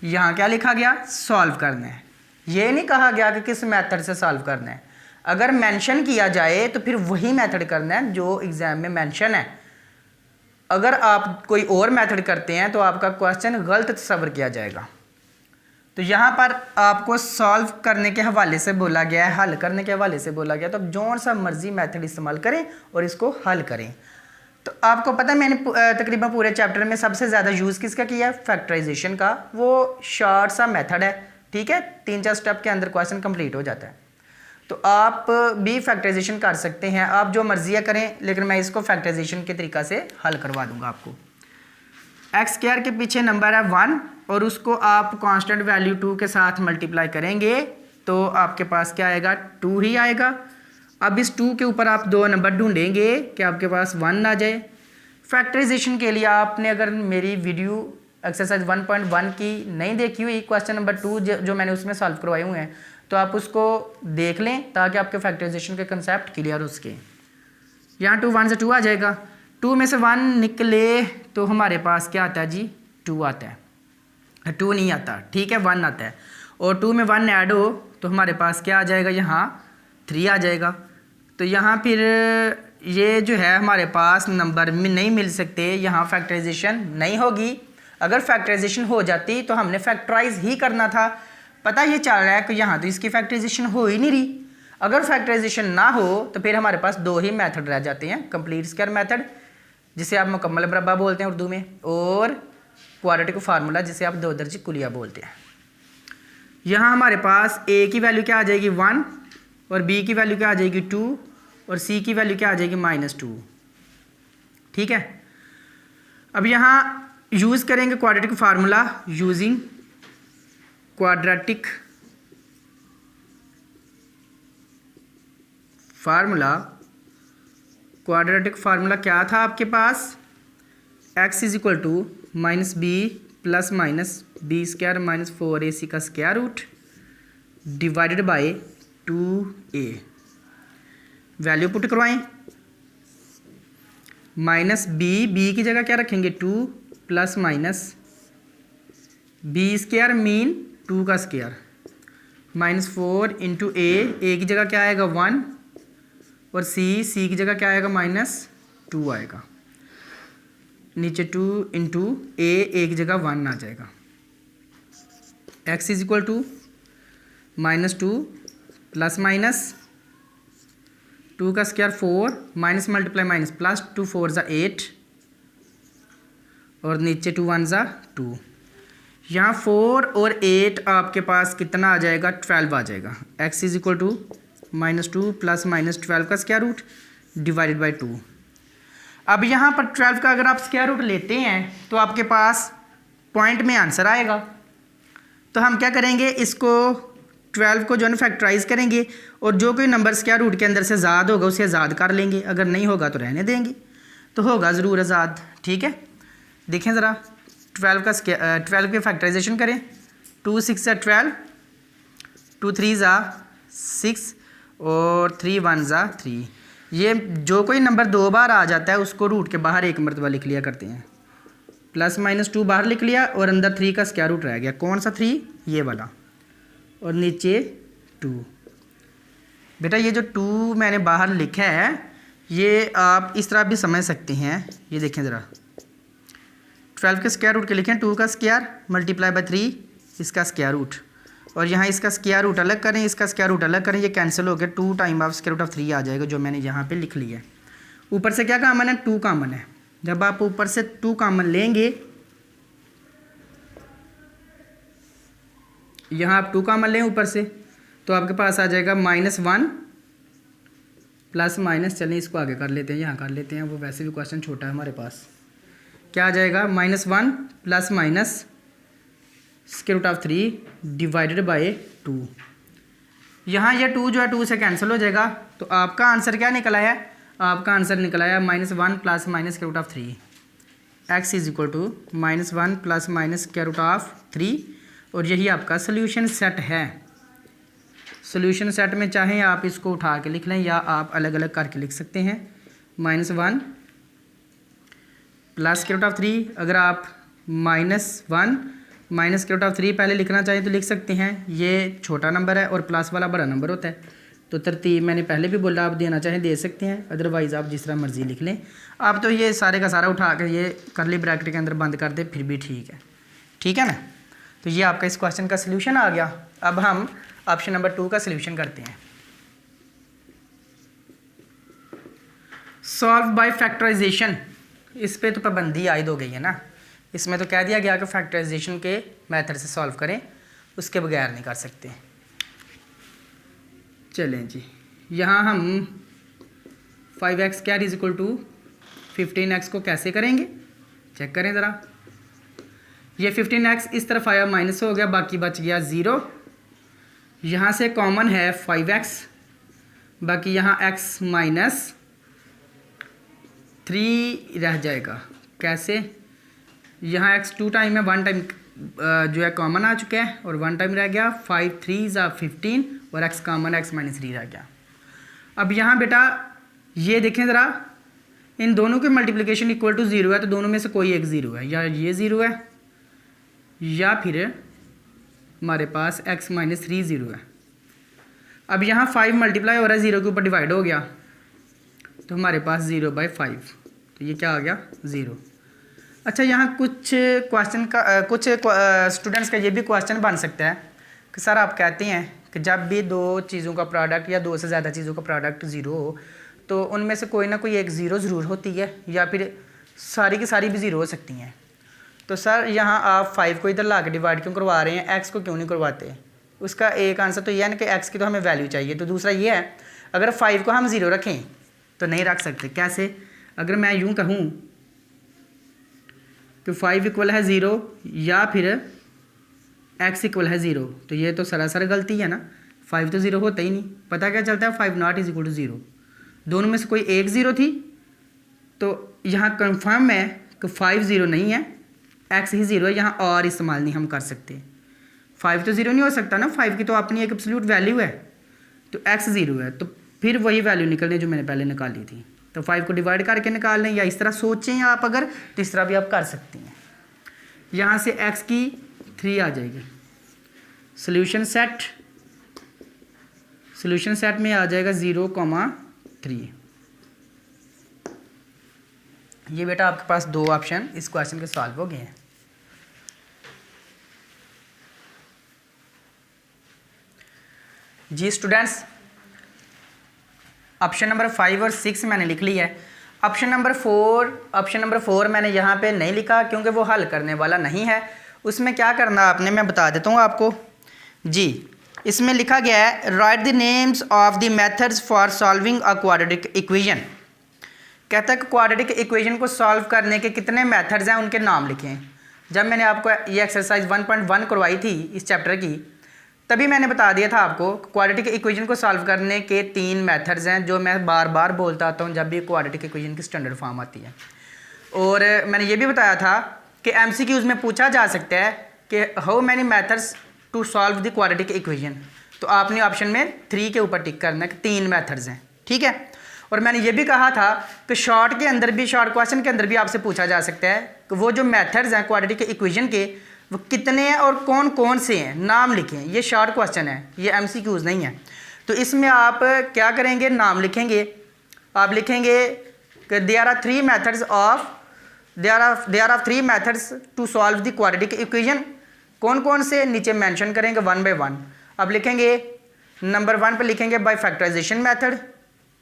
यहाँ क्या लिखा गया, सॉल्व करना है। ये नहीं कहा गया कि किस मेथड से सॉल्व करना है। अगर मेंशन किया जाए तो फिर वही मेथड करना है जो एग्जाम में मेंशन है। अगर आप कोई और मेथड करते हैं तो आपका क्वेश्चन गलत तस्वर किया जाएगा। तो यहाँ पर आपको सॉल्व करने के हवाले से बोला गया है, हल करने के हवाले से बोला गया, तो आप जो सा मर्जी मेथड इस्तेमाल करें और इसको हल करें। तो आपको पता है मैंने तकरीबन पूरे चैप्टर में सबसे ज़्यादा यूज़ किसका किया है, फैक्टराइजेशन का। वो शॉर्ट सा मेथड है, ठीक है, 3-4 स्टेप के अंदर क्वेश्चन कंप्लीट हो जाता है। तो आप भी फैक्टराइजेशन कर सकते हैं, आप जो मर्जी करें, लेकिन मैं इसको फैक्टराइजेशन के तरीक़ा से हल करवा दूंगा आपको। x² के पीछे नंबर है 1 और उसको आप कांस्टेंट वैल्यू 2 के साथ मल्टीप्लाई करेंगे तो आपके पास क्या आएगा, 2 ही आएगा। अब इस 2 के ऊपर आप 2 नंबर ढूंढेंगे कि आपके पास 1 आ जाए। फैक्टराइजेशन के लिए आपने अगर मेरी वीडियो एक्सरसाइज 1.1 की नहीं देखी हुई, क्वेश्चन नंबर 2 जो मैंने उसमें सॉल्व करवाए हुए हैं, तो आप उसको देख लें ताकि आपके फैक्टराइजेशन के कंसेप्ट क्लियर हो सके। यहाँ 2 1 से 2 आ जाएगा, 2 में से 1 निकले तो हमारे पास क्या आता है जी, 2 आता है। 2 नहीं आता, ठीक है, 1 आता है। और 2 में 1 ऐड हो तो हमारे पास क्या आ जाएगा, यहाँ 3 आ जाएगा। तो यहाँ फिर ये जो है हमारे पास नंबर में नहीं मिल सकते, यहाँ फैक्टराइजेशन नहीं होगी। अगर फैक्टराइजेशन हो जाती तो हमने फैक्टराइज ही करना था। पता ये चल रहा है कि यहाँ तो इसकी फैक्टराइजेशन हो ही नहीं रही। अगर फैक्टराइजेशन ना हो तो फिर हमारे पास 2 ही मेथड रह जाते हैं, कंप्लीट स्क्वायर मेथड जिसे आप मुकम्मल मुरब्बा बोलते हैं उर्दू में, और क्वाड्रेटिक फार्मूला जिसे आप 2 दर्जे कुलिया बोलते हैं। यहाँ हमारे पास a की वैल्यू क्या आ जाएगी, 1, और b की वैल्यू क्या आ जाएगी, 2, और c की वैल्यू क्या आ जाएगी, -2, ठीक है। अब यहाँ यूज़ करेंगे quadratic formula, using quadratic formula. Quadratic formula क्या था आपके पास, x = -b + -b² - 4ac का square root divided by 2a। Value put करवाएं, -b की जगह क्या रखेंगे, 2 + -b² मीन 2 का स्क्वायर -4 × a की जगह क्या आएगा, 1, और c की जगह क्या आएगा, -2 आएगा। नीचे 2 × a की जगह 1 आ जाएगा। x = -2 + -2 का square 4 minus multiply minus plus 2 4 ज़ा 8 और नीचे 2 1 ज़ा 2। यहाँ 4 और 8 आपके पास कितना आ जाएगा, 12 आ जाएगा। x = -2 + -12 का स्क्वायर रूट डिवाइडेड बाई 2। अब यहाँ पर 12 का अगर आप स्क्वायर रूट लेते हैं तो आपके पास पॉइंट में आंसर आएगा। तो हम क्या करेंगे, इसको 12 को जो है फैक्टराइज करेंगे और जो कोई नंबर स्क्वायर रूट के अंदर से आज़ाद होगा उसे आज़ाद कर लेंगे, अगर नहीं होगा तो रहने देंगे, तो होगा ज़रूर आज़ाद। ठीक है, देखें ज़रा 12 की फैक्टराइजेशन करें। 2 6 12, 2 3 6 और 3 1 3। ये जो कोई नंबर 2 बार आ जाता है उसको रूट के बाहर एक मरतबा लिख लिया करते हैं। +-2 बाहर लिख लिया और अंदर 3 का स्क्वायर रूट रह गया। कौन सा 3? ये वाला, और नीचे 2। बेटा ये जो 2 मैंने बाहर लिखा है ये आप इस तरह भी समझ सकते हैं। ये देखें ज़रा, 12 के स्क्वायर रूट के लिखें 2 का स्क्वायर मल्टीप्लाई बाय 3 इसका स्क्वायर रूट, और यहाँ इसका स्क्वायर रूट अलग करें, इसका स्क्वायर रूट अलग करें, ये कैंसिल हो गया। 2 time of square root of 3 आ जाएगा, जो मैंने यहाँ पे लिख लिया है। ऊपर से क्या कॉमन है? 2 कॉमन है। जब आप ऊपर से 2 कॉमन लेंगे, यहाँ आप 2 कॉमन लें ऊपर से, तो आपके पास आ जाएगा -1 +- चलें इसको आगे कर लेते हैं, यहाँ कर लेते हैं, वो वैसे भी क्वेश्चन छोटा है हमारे पास। क्या आ जाएगा? -1 + square root of 3 divided by 2। यहाँ ये 2 जो है 2 से कैंसिल हो जाएगा, तो आपका आंसर क्या निकला है? आपका आंसर निकला है -1 + square root of 3। x is equal to -1 + square root of 3, और यही आपका सोल्यूशन सेट है। सोल्यूशन सेट में चाहें आप इसको उठा के लिख लें या आप अलग अलग करके लिख सकते हैं। -1 + स्क्वायर रूट ऑफ 3, अगर आप -1 स्क्वायर रूट ऑफ 3 पहले लिखना चाहें तो लिख सकते हैं। ये छोटा नंबर है और प्लस वाला बड़ा नंबर होता है, तो तरतीब मैंने पहले भी बोला, आप देना चाहें दे सकते हैं, अदरवाइज़ आप जिस तरह मर्ज़ी लिख लें। आप तो ये सारे का सारा उठा कर ये करली ब्रैकेट के अंदर बंद कर दे फिर भी ठीक है। ठीक है ना? तो ये आपका इस क्वेश्चन का सलूशन आ गया। अब हम ऑप्शन नंबर 2 का सलूशन करते हैं। सॉल्व बाय फैक्टराइजेशन, इस पे तो पाबंदी आयद हो गई है ना। इसमें तो कह दिया गया कि फैक्टराइजेशन के मेथड से सॉल्व करें, उसके बगैर नहीं कर सकते। चलें जी, यहाँ हम 5x square is equal to 15x को कैसे करेंगे, चेक करें ज़रा। ये 15x इस तरफ आया, माइनस हो गया, बाकी बच गया 0। यहाँ से कॉमन है 5x, बाकी यहाँ x -3 रह जाएगा। कैसे? यहाँ x 2 टाइम है, 1 टाइम जो है कॉमन आ चुका है और 1 टाइम रह गया। 5 3 15 और x कॉमन x -3 रह गया। अब यहाँ बेटा ये देखें ज़रा, इन दोनों की मल्टीप्लिकेशन इक्वल टू 0 है, तो दोनों में से कोई एक 0 है, या ये 0 है या फिर हमारे पास x -3 0 है। अब यहाँ 5 मल्टीप्लाई हो रहा है, 0 के ऊपर डिवाइड हो गया, तो हमारे पास 0/5, तो ये क्या आ गया? 0। अच्छा, यहाँ कुछ क्वेश्चन का कुछ स्टूडेंट्स का ये भी क्वेश्चन बन सकता है कि सर आप कहते हैं कि जब भी 2 चीज़ों का प्रोडक्ट या 2 से ज़्यादा चीज़ों का प्रोडक्ट 0 हो तो उनमें से कोई ना कोई एक 0 ज़रूर होती है, या फिर सारी की सारी भी 0 हो सकती हैं। तो सर यहाँ आप 5 को इधर ला के डिवाइड क्यों करवा रहे हैं, x को क्यों नहीं करवाते? उसका एक आंसर तो यह है ना कि x की तो हमें वैल्यू चाहिए, तो दूसरा ये है अगर 5 को हम 0 रखें तो नहीं रख सकते। कैसे? अगर मैं यूँ कहूँ कि 5 इक्वल है 0 या फिर x इक्वल है 0, तो ये तो सरासर गलती है ना। 5 तो 0 होता ही नहीं। पता क्या चलता है? 5 नॉट इज इक्वल टू 0। दोनों में से कोई एक 0 थी, तो यहाँ कंफर्म है कि 5 0 नहीं है, x ही 0 है। यहाँ और इस्तेमाल नहीं हम कर सकते। 5 तो 0 नहीं हो सकता ना, 5 की तो अपनी एक एब्सोल्यूट वैल्यू है, तो x 0 है, तो फिर वही वैल्यू निकलनी जो मैंने पहले निकाली थी। तो 5 को डिवाइड करके निकाल लें, या इस तरह सोचें आप, अगर तो इस तरह भी आप कर सकते हैं। यहाँ से x की 3 आ जाएगी। सोल्यूशन सेट में आ जाएगा 0,3। ये बेटा आपके पास 2 ऑप्शन इस क्वेश्चन के सॉल्व हो गए हैं। जी स्टूडेंट्स, ऑप्शन नंबर 5 और 6 मैंने लिख लिया है। ऑप्शन नंबर 4 मैंने यहाँ पे नहीं लिखा क्योंकि वो हल करने वाला नहीं है। उसमें क्या करना आपने, मैं बता देता हूँ आपको जी। इसमें लिखा गया है right the names of the methods for solving a quadratic equation. कहता है कि क्वाड्रेटिक इक्वेशन को सॉल्व करने के कितने मेथड्स हैं, उनके नाम लिखें। जब मैंने आपको ये एक्सरसाइज 1.1 करवाई थी इस चैप्टर की, तभी मैंने बता दिया था आपको क्वाड्रेटिक इक्वेशन को सॉल्व करने के 3 मेथड्स हैं, जो मैं बार बार बोलता आता हूँ जब भी क्वाड्रेटिक इक्वेशन की स्टैंडर्ड फॉर्म आती है। और मैंने ये भी बताया था कि MCQs में पूछा जा सकता है कि how many methods to solve the quadratic equation, तो आपने ऑप्शन में 3 के ऊपर टिक करना है कि 3 मेथड्स हैं, ठीक है। और मैंने ये भी कहा था कि शॉर्ट के अंदर भी, शॉर्ट क्वेश्चन के अंदर भी आपसे पूछा जा सकता है कि वो जो मेथड्स हैं क्वाड्रेटिक इक्वेशन के वो कितने हैं और कौन कौन से हैं, नाम लिखें। ये शॉर्ट क्वेश्चन है, ये MCQs नहीं है। तो इसमें आप क्या करेंगे, नाम लिखेंगे। आप लिखेंगे कि there are 3 methods of there are 3 methods to solve the quadratic equation. कौन कौन से नीचे मेंशन करेंगे 1 बाय 1। अब लिखेंगे नंबर 1 पे लिखेंगे बाय फैक्टराइजेशन मेथड,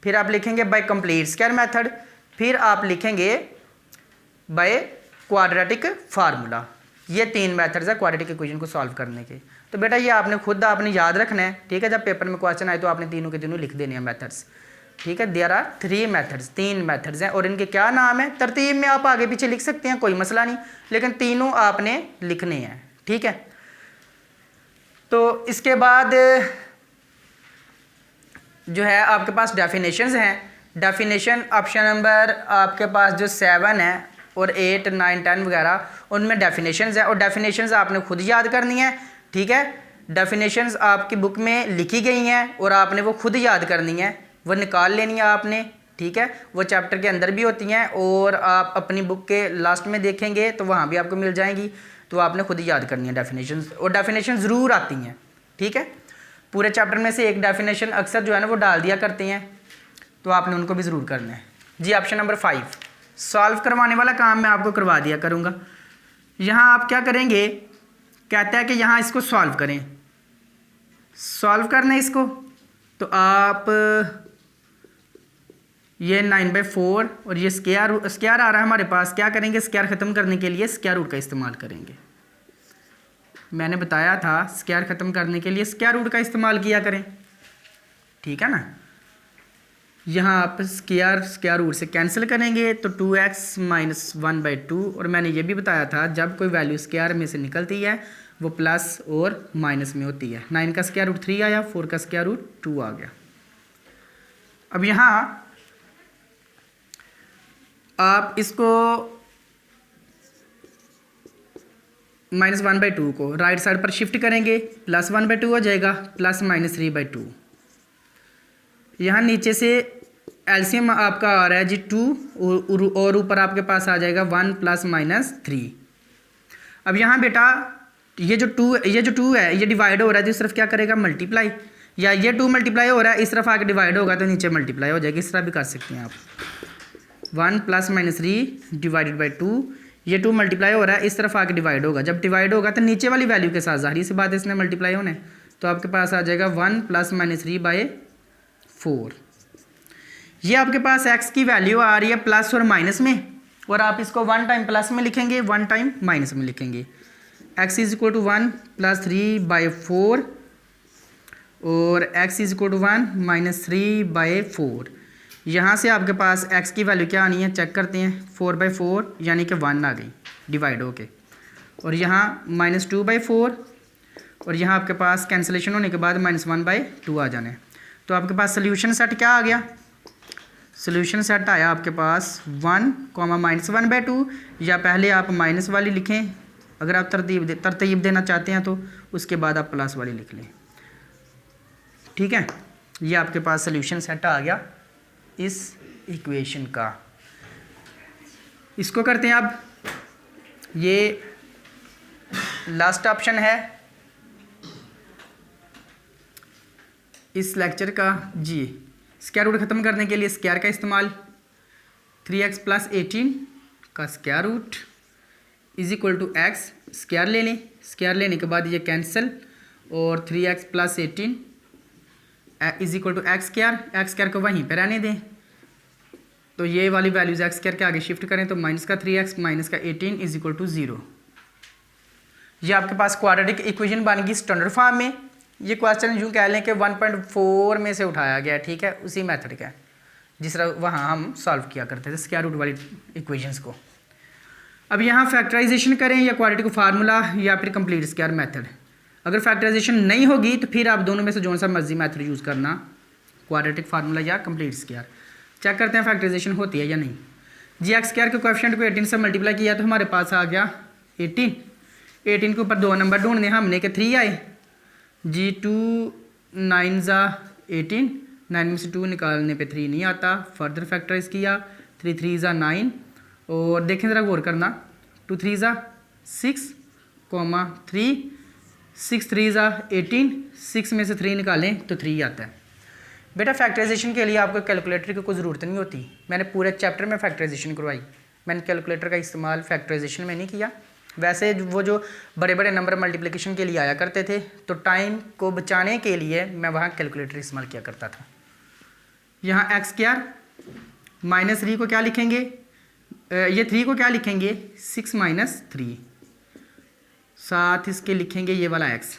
फिर आप लिखेंगे बाय कंप्लीट स्क्वायर मेथड, फिर आप लिखेंगे बाय क्वाड्रेटिक फार्मूला। ये 3 मेथड्स है क्वाड्रेटिक इक्वेशन को सॉल्व करने के। तो बेटा ये आपने याद रखना है, ठीक है। जब पेपर में क्वेश्चन आए तो आपने तीनों के तीनों लिख देने हैं मेथड्स, ठीक है। देयर आर 3 मेथड्स, 3 मेथड्स हैं और इनके क्या नाम है, तरतीब में आप आगे पीछे लिख सकते हैं, कोई मसला नहीं, लेकिन तीनों आपने लिखने हैं, ठीक है। तो इसके बाद जो है आपके पास डेफिनेशंस हैं। डेफिनेशन ऑप्शन नंबर आपके पास जो 7 है और 8, 9, 10 वगैरह, उनमें डेफिनेशंस हैं और डेफिनेशंस आपने खुद याद करनी है, ठीक है। डेफिनेशंस आपकी बुक में लिखी गई हैं और आपने वो खुद याद करनी है, वो निकाल लेनी है आपने, ठीक है। वो चैप्टर के अंदर भी होती हैं और आप अपनी बुक के लास्ट में देखेंगे तो वहाँ भी आपको मिल जाएंगी, तो आपने खुद याद करनी है डेफिनेशंस। और डेफिनेशन ज़रूर आती हैं, ठीक है। पूरे चैप्टर में से एक डेफिनेशन अक्सर जो है ना वो डाल दिया करते हैं, तो आपने उनको भी ज़रूर करना है जी। ऑप्शन नंबर 5 सॉल्व करवाने वाला काम मैं आपको करवा दिया करूँगा। यहाँ आप क्या करेंगे, कहता है कि यहाँ इसको सॉल्व करें, सॉल्व करना है इसको, तो आप ये 9/4 और ये स्क्वायर आ रहा है हमारे पास, क्या करेंगे, स्क्वायर ख़त्म करने के लिए स्क्वायर रूट का इस्तेमाल करेंगे। मैंने बताया था स्क्वायर ख़त्म करने के लिए स्क्वायर रूट का इस्तेमाल किया करें, ठीक है ना। यहाँ आप स्क्वायर रूट से कैंसिल करेंगे तो 2x - 1/2, और मैंने ये भी बताया था जब कोई वैल्यू स्क्वायर में से निकलती है वो प्लस और माइनस में होती है। 9 का स्क्वायर रूट 3 आया, 4 का स्क्वायर रूट 2 आ गया। अब यहाँ आप इसको -1/2 को राइट साइड पर शिफ्ट करेंगे, +1/2 हो जाएगा, +-3/2। यहाँ नीचे से एलसीएम आपका आ रहा है जी 2 और ऊपर आपके पास आ जाएगा 1 + -3। अब यहाँ बेटा ये जो 2 है ये डिवाइड हो रहा है तो इस तरफ क्या करेगा, मल्टीप्लाई, या ये 2 मल्टीप्लाई हो रहा है इस तरफ आके डिवाइड होगा तो नीचे मल्टीप्लाई हो जाएगी। इस तरह भी कर सकते हैं आप, 1 + -3 डिवाइडेड बाई 2, ये 2 मल्टीप्लाई हो रहा है इस तरफ आके डिवाइड होगा। जब डिवाइड होगा तो नीचे वाली वैल्यू के साथ, जाहिर सी बात है इसने मल्टीप्लाई होना है, तो आपके पास आ जाएगा 1 + -3/4। ये आपके पास x की वैल्यू आ रही है प्लस और माइनस में, और आप इसको 1 टाइम प्लस में लिखेंगे, 1 टाइम माइनस में लिखेंगे। x = 1 + 3/4 और x = 1 - 3/4। यहाँ से आपके पास x की वैल्यू क्या आनी है, चेक करते हैं, 4/4 यानी कि 1 आ गई डिवाइड होके, और यहाँ -2/4, और यहाँ आपके पास कैंसिलेशन होने के बाद -1/2 आ जाना है। तो आपके पास सोल्यूशन सेट क्या आ गया, सोल्यूशन सेट आया आपके पास 1, -1/2, या पहले आप माइनस वाली लिखें अगर आप तरतीब देना चाहते हैं तो, उसके बाद आप प्लस वाली लिख लें, ठीक है। ये आपके पास सोल्यूशन सेट आ गया इस इक्वेशन का। इसको करते हैं अब, ये लास्ट ऑप्शन है इस लेक्चर का जी। स्क्वायर रूट ख़त्म करने के लिए स्क्वायर का इस्तेमाल, 3x + 18 का स्क्वायर रूट = x, स्क्वायर ले लें, स्क्वायर लेने के बाद ये कैंसिल, और 3x + 18 = x² को वहीं पे रहने दें, तो ये वाली वैल्यूज़ x² के आगे शिफ्ट करें तो -3x - 18 = 0। ये आपके पास क्वाड्रेटिक इक्वेशन बन गई स्टैंडर्ड फॉर्म में। ये क्वेश्चन यूँ कह लें कि 1.4 में से उठाया गया, ठीक है, उसी मेथड का जिस तरह वहाँ हम सॉल्व किया करते थे स्क्वायर रूट वाली इक्वेशंस को। अब यहाँ फैक्टराइजेशन करें या क्वाड्रेटिक फार्मूला या फिर कंप्लीट स्क्वायर मेथड। अगर फैक्टराइजेशन नहीं होगी तो फिर आप दोनों में से जो सा मर्जी मेथड यूज़ करना, क्वाड्रेटिक फार्मूला या कंप्लीट स्क्वायर। चेक करते हैं फैक्टराइजेशन होती है या नहीं। जी एक्स स्क्वायर के कोएफिशिएंट को 18 से मल्टीप्लाई किया तो हमारे पास आ गया 18। 18 के ऊपर 2 नंबर ढूंढने हमने के 3 आए। जी 2 9 ज़ा 18, 9 में से 2 निकालने पे 3 नहीं आता। फर्दर फैक्टराइज किया, 3 3 ज़ा 9 और देखें ज़रा गौर करना, 2 3 ज़ा 6 3, 6 3 ज़ा 18, 6 में से 3 निकालें तो 3 आता है। बेटा फैक्टराइजेशन के लिए आपको कैलकुलेटर की कोई ज़रूरत नहीं होती। मैंने पूरे चैप्टर में फैक्टराइजेशन करवाई, मैंने कैलकुलेटर का इस्तेमाल फैक्टराइजेशन में नहीं किया। वैसे वो जो बड़े बड़े नंबर मल्टीप्लिकेशन के लिए आया करते थे तो टाइम को बचाने के लिए मैं वहाँ कैलकुलेटर इस्तेमाल किया करता था। यहाँ एक्स स्क्वायर माइनस 3 को क्या लिखेंगे, ये 3 को क्या लिखेंगे 6 माइनस 3, साथ इसके लिखेंगे ये वाला x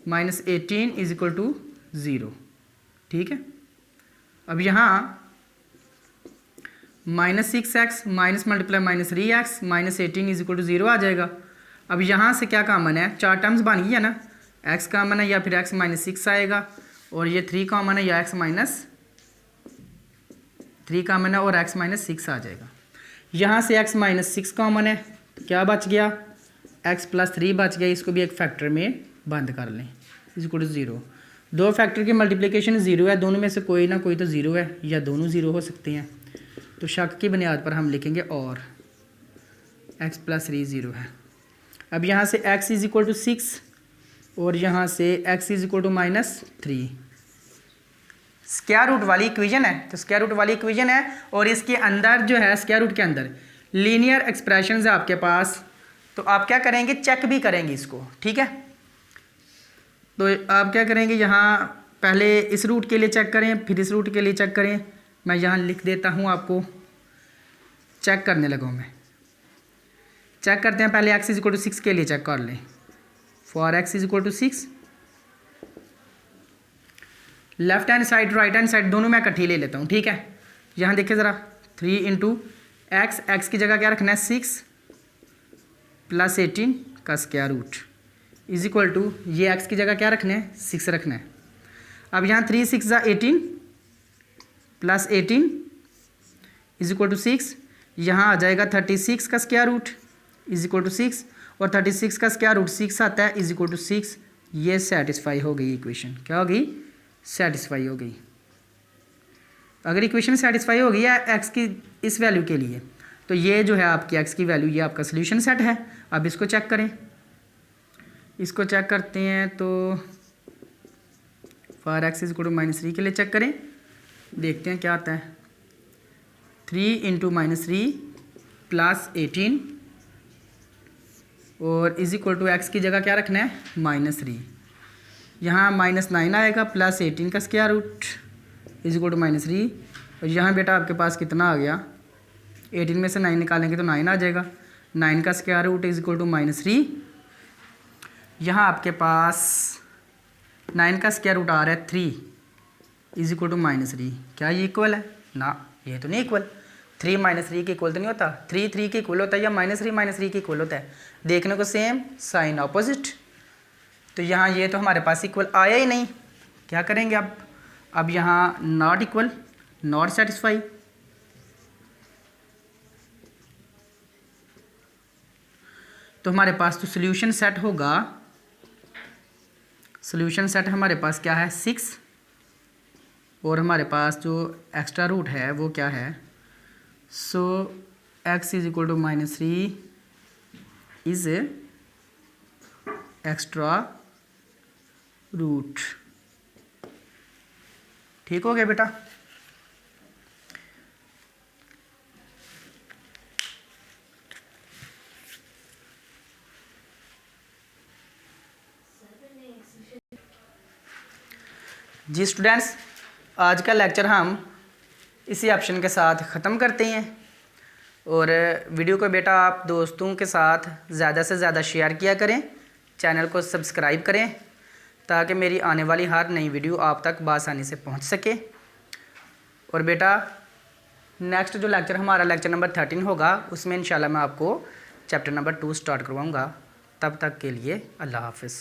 minus 18 is equal to 0। ठीक है, अब यहाँ minus 6x minus multiply minus 3x minus 18 is equal to 0 आ जाएगा। अब यहाँ से क्या कॉमन है, 4 टर्म्स बन गई है ना, x कॉमन है या फिर x माइनस 6 आएगा और ये 3 कॉमन है या x माइनस 3 कॉमन है और x माइनस 6 आ जाएगा। यहाँ से x माइनस 6 कॉमन है तो क्या बच गया, x प्लस 3 बच गया। इसको भी एक फैक्टर में बंद कर लें, इज इक्वल टू 0। दो फैक्टर की मल्टीप्लिकेशन 0 है, दोनों में से कोई ना कोई तो 0 है या दोनों 0 हो सकते हैं। तो शक की बुनियाद पर हम लिखेंगे और x प्लस 3 0 है। अब यहाँ से x इज इक्वल टू 6 और यहाँ से x is equal to minus 3। Square root वाली इक्वेशन है, तो स्क्वायर रूट वाली इक्वेशन है और इसके अंदर जो है स्क्वायर रूट के अंदर लीनियर एक्सप्रेशन है आपके पास। तो आप क्या करेंगे, चेक भी करेंगे इसको। ठीक है, तो आप क्या करेंगे, यहाँ पहले इस रूट के लिए चेक करें फिर इस रूट के लिए चेक करें। मैं यहाँ लिख देता हूँ, आपको चेक करने लगा हूँ मैं। चेक करते हैं, पहले x इज इक्वल टू 6 के लिए चेक कर लें। For x is equal to 6, left hand side right hand side दोनों मैं इकट्ठी ले लेता हूँ। ठीक है, यहाँ देखिए ज़रा 3 इंटू एक्स की जगह क्या रखना है 6 प्लस 18 का square root is equal to ये x की जगह क्या रखना है 6 रखना है। अब यहाँ 3 6 ज़ा 18 प्लस 18 इज इक्वल टू 6, यहाँ आ जाएगा 36 का square root is equal to 6 और 36 का स्क्वायर रूट 6 आता है इज इक्वल टू 6। ये सेटिस्फाई हो गई इक्वेशन, क्या हो गई, सेटिस्फाई हो गई। अगर इक्वेशन सेटिस्फाई हो गई है x की इस वैल्यू के लिए तो ये जो है आपकी x की वैल्यू, ये आपका सोल्यूशन सेट है। अब इसको चेक करें, इसको चेक करते हैं तो for x is equal to minus 3 के लिए चेक करें, देखते हैं क्या आता है। 3 इंटू माइनस 3 प्लस 18 और इज इक्वल टू एक्स की जगह क्या रखना है -3। यहाँ -9 आएगा प्लस 18 का square root is equal to -3 और यहाँ बेटा आपके पास कितना आ गया, 18 में से 9 निकालेंगे तो 9 आ जाएगा। 9 का square root is equal to -3। यहाँ आपके पास 9 का स्क्वायर रूट आ रहा है 3 इज इक्वल टू -3। क्या ये इक्वल है ना, ये तो नहीं इक्वल। 3 -3 के इक्वल तो नहीं होता, 3 3 के इक्वल होता है या -3 -3 के इक्वल होता है, देखने को सेम साइन ऑपोजिट। तो यहाँ ये तो हमारे पास इक्वल आया ही नहीं, क्या करेंगे अब यहाँ नॉट इक्वल, नॉट सेटिस्फाई। तो हमारे पास तो सोल्यूशन सेट होगा, सोल्यूशन सेट हमारे पास क्या है 6 और हमारे पास जो एक्स्ट्रा रूट है वो क्या है, so x is equal to -3 is extra root. ठीक हो गया बेटा। जी स्टूडेंट्स, आज का लेक्चर हम इसी ऑप्शन के साथ ख़त्म करते हैं और वीडियो को बेटा आप दोस्तों के साथ ज़्यादा से ज़्यादा शेयर किया करें, चैनल को सब्सक्राइब करें ताकि मेरी आने वाली हर नई वीडियो आप तक बआसानी से पहुंच सके। और बेटा नेक्स्ट जो लेक्चर हमारा लेक्चर नंबर 13 होगा उसमें इंशाल्लाह मैं आपको चैप्टर नंबर 2 स्टार्ट करवाऊँगा। तब तक के लिए अल्लाह हाफिज़।